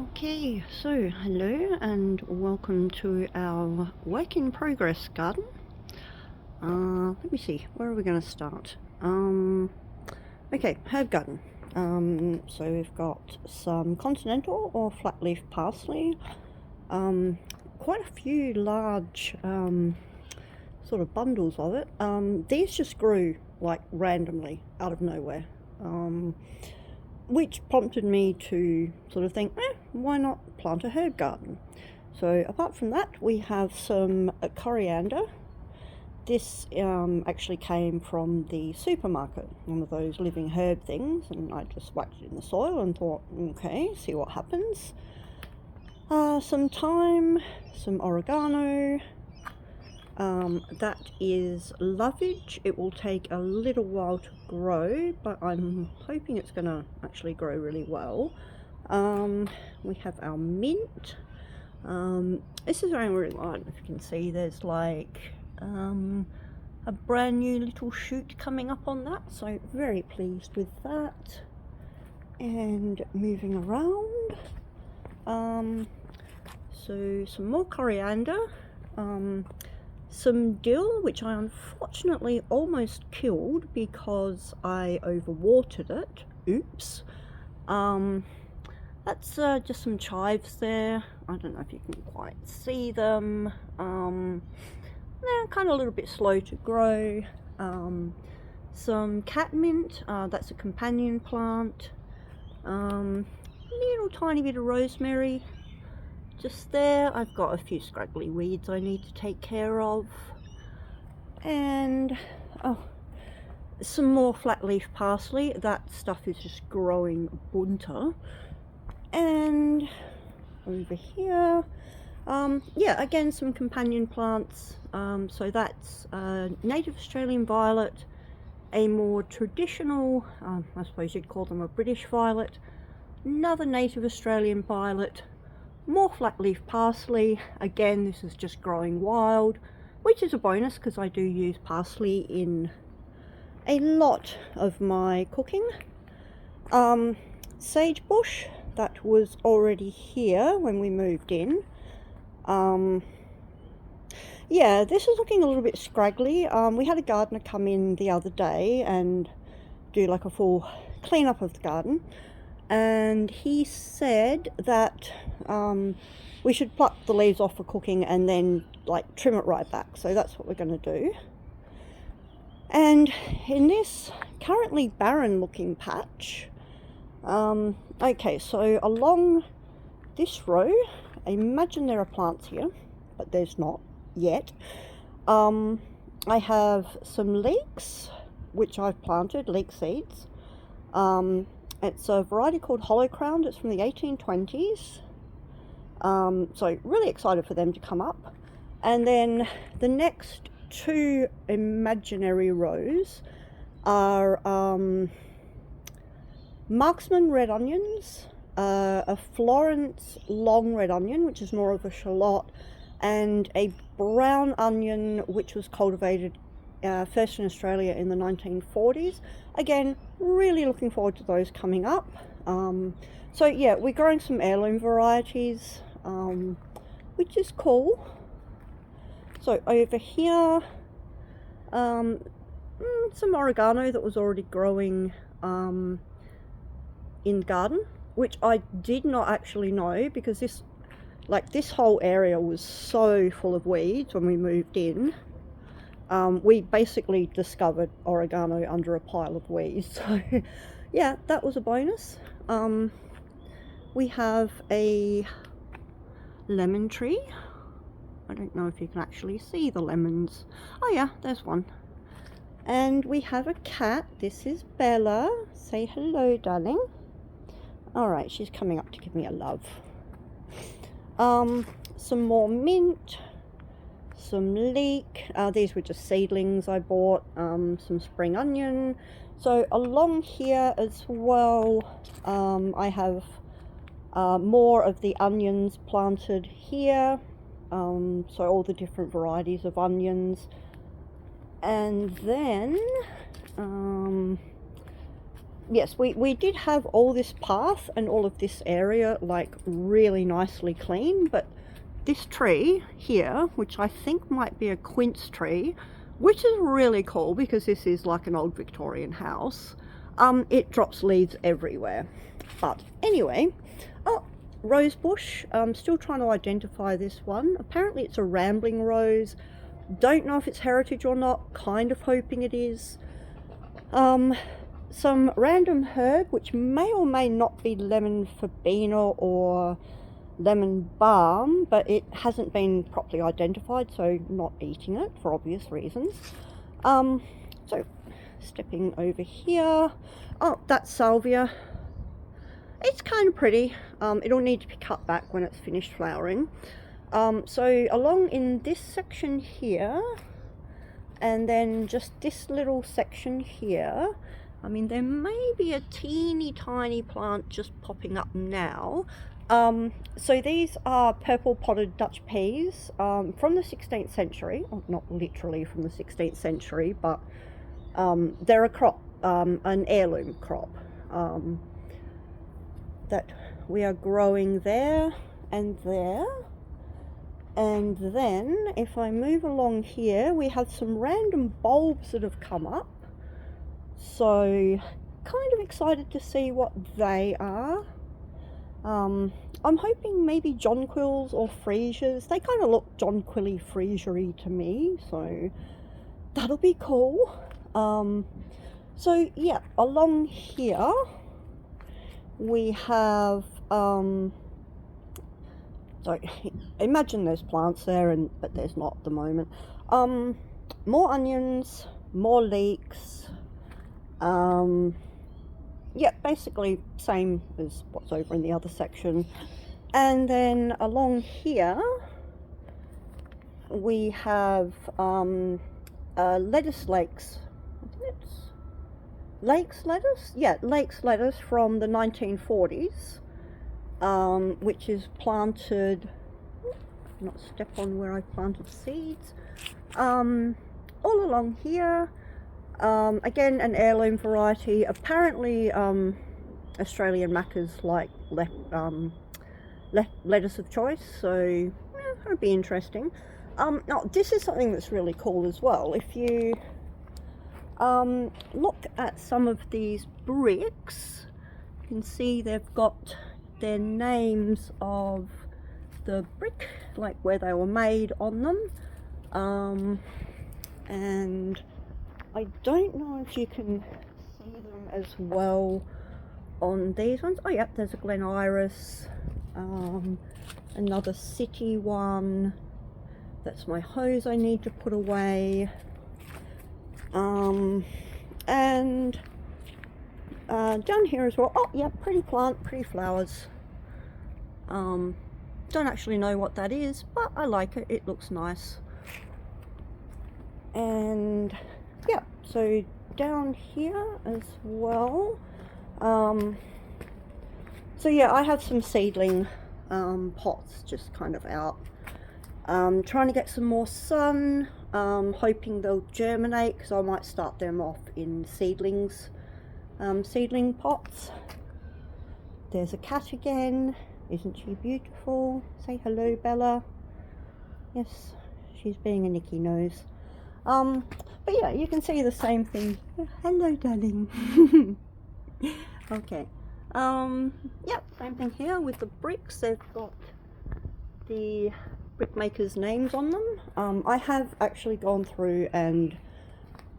Okay, so hello and welcome to our work in progress garden. Let me see, where are we going to start? Okay, herb garden. So we've got some continental or flat leaf parsley, quite a few large sort of bundles of it. These just grew like randomly out of nowhere. Which prompted me to sort of think, why not plant a herb garden? So apart from that, we have some coriander. This actually came from the supermarket, one of those living herb things, and I just whacked it in the soil and thought, okay, see what happens. Some thyme, some oregano. That is lovage. It will take a little while to grow, but I'm hoping it's going to actually grow really well. We have our mint. This is going really well. I don't know if you can see, there's like a brand new little shoot coming up on that, so very pleased with that. And moving around, so some more coriander, some dill, which I unfortunately almost killed because I overwatered it. Oops. That's just some chives there. I don't know if you can quite see them. They're kind of a little bit slow to grow. Some catmint, that's a companion plant. Little tiny bit of rosemary just there. I've got a few scraggly weeds I need to take care of. And some more flat leaf parsley. That stuff is just growing bunter. And over here, yeah, again, some companion plants. So that's native Australian violet, a more traditional, I suppose you'd call them a British violet, another native Australian violet, more flat leaf parsley. Again, this is just growing wild, which is a bonus because I do use parsley in a lot of my cooking. Sagebush, that was already here when we moved in. Yeah, this is looking a little bit scraggly. We had a gardener come in the other day and do like a full cleanup of the garden, and he said that we should pluck the leaves off for cooking and then like trim it right back. So that's what we're going to do. And in this currently barren looking patch, okay, so along this row, I imagine there are plants here, but there's not yet. I have some leeks, which I've planted, leek seeds. It's a variety called Hollow Crown. It's from the 1820s. So really excited for them to come up. And then the next two imaginary rows are Marksman red onions, a Florence long red onion, which is more of a shallot, and a brown onion, which was cultivated first in Australia in the 1940s. Again, really looking forward to those coming up. So yeah, we're growing some heirloom varieties, which is cool. So over here, some oregano that was already growing in the garden, which I did not actually know because this whole area was so full of weeds when we moved in. We basically discovered oregano under a pile of weeds. So yeah, that was a bonus. We have a lemon tree. I don't know if you can actually see the lemons. Oh yeah, there's one. And we have a cat. This is Bella. Say hello, darling. Alright, she's coming up to give me a love. Some more mint, some leek. These were just seedlings I bought. Some spring onion. So along here as well, I have more of the onions planted here. So all the different varieties of onions. And then yes, we did have all this path and all of this area like really nicely clean, but this tree here, which I think might be a quince tree, which is really cool because this is like an old Victorian house, it drops leaves everywhere. But anyway, oh, rose bush. I'm still trying to identify this one. Apparently it's a rambling rose. Don't know if it's heritage or not, kind of hoping it is. Some random herb, which may or may not be lemon verbena or lemon balm, but it hasn't been properly identified, so not eating it for obvious reasons. So stepping over here, oh, that's salvia. It's kind of pretty. It'll need to be cut back when it's finished flowering. So along in this section here, and then just this little section here, I mean, there may be a teeny tiny plant just popping up now. So these are purple potted Dutch peas from the 16th century. Well, not literally from the 16th century, but they're a crop, an heirloom crop that we are growing there and there. And then if I move along here, we have some random bulbs that have come up. So kind of excited to see what they are. I'm hoping maybe jonquils or freesias. They kind of look jonquilly freesia-y to me, so that'll be cool. So yeah, along here we have so imagine there's plants there, but there's not at the moment. More onions, more leeks. Yeah, basically same as what's over in the other section. And then along here we have lettuce lakes. I think it's Lakes lettuce? Yeah, Lakes lettuce from the 1940s, which is planted, not step on where I planted seeds, all along here. Again, an heirloom variety. Apparently Australian macas like lettuce of choice, so that'd be interesting. Now this is something that's really cool as well. If you look at some of these bricks, you can see they've got their names of the brick, like where they were made on them, and I don't know if you can see them as well on these ones. Oh yeah, there's a Glen Iris, another city one. That's my hose I need to put away. And down here as well. Oh yeah, pretty plant, pretty flowers. Don't actually know what that is, but I like it. It looks nice. And yeah, so down here as well. So yeah, I have some seedling pots just kind of out. Trying to get some more sun, hoping they'll germinate, because I might start them off in seedlings, seedling pots. There's a cat again. Isn't she beautiful? Say hello, Bella. Yes, she's being a nicky nose. But yeah, you can see the same thing. Hello, darling. Okay. Yeah, same thing here with the bricks. They've got the brickmakers' names on them. I have actually gone through and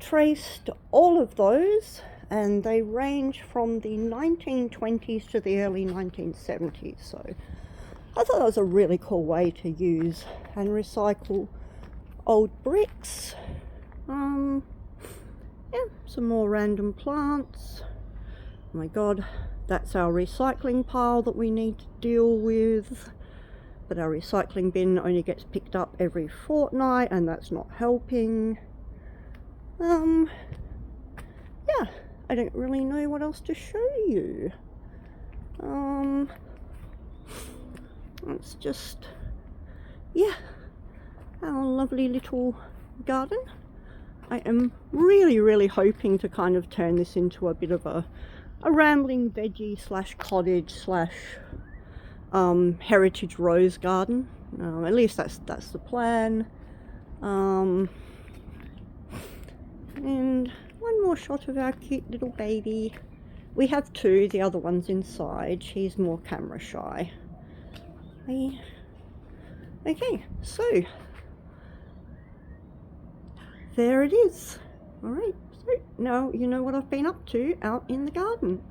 traced all of those, and they range from the 1920s to the early 1970s. So I thought that was a really cool way to use and recycle old bricks. Yeah, some more random plants. Oh my god, that's our recycling pile that we need to deal with. But our recycling bin only gets picked up every fortnight, and that's not helping. Yeah, I don't really know what else to show you. It's just, yeah, our lovely little garden. I am really hoping to kind of turn this into a bit of a a rambling veggie slash cottage slash heritage rose garden. At least that's the plan. And one more shot of our cute little baby. We have two, the other one's inside. She's more camera shy. Okay, so there it is. Alright, so now you know what I've been up to out in the garden.